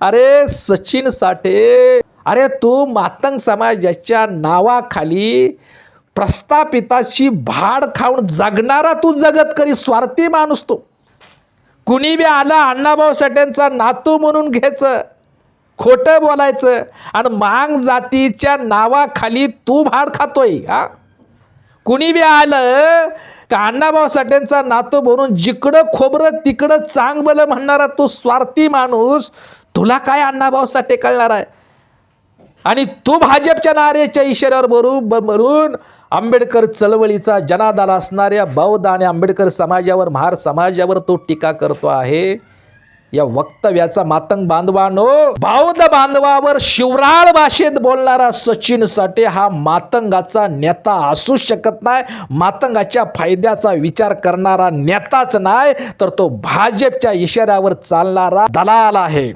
अरे सचिन साठे, अरे तू मातंग समाजाच्या नावाखाली प्रस्थापिताची भाड खाऊन जगणारा तू जगतकरी स्वार्थी माणूस तो. कुणी बी आला अण्णाभाऊ साठेंचा नातू म्हणून घ्यायचं, खोटं बोलायचं आणि मांग जातीच्या नावाखाली तू भाड खातोय. हा, कुणी बी आलं का अण्णाभाऊ साठेंचा नातू म्हणून जिकडं खोबरं तिकडं चांगलं म्हणणारा तू स्वार्थी माणूस, तुला काय अण्णाभाऊ साठे कळणार आहे? आणि तू भाजपच्या नारेच्या इशाऱ्यावर बरून आंबेडकर चळवळीचा जनाधार असणाऱ्या बौद्ध आणि आंबेडकर समाजावर, महार समाजावर तो टीका करतो आहे. या वक्तव्याचा मातंग बांधवांनो, बौद्ध बांधवावर शिवराळ भाषेत बोलणारा सचिन साठे हा मातंगाचा नेता असू शकत नाही. मातंगाच्या फायद्याचा विचार करणारा नेताच नाही, तर तो भाजपच्या इशाऱ्यावर चालणारा दलाल आहे.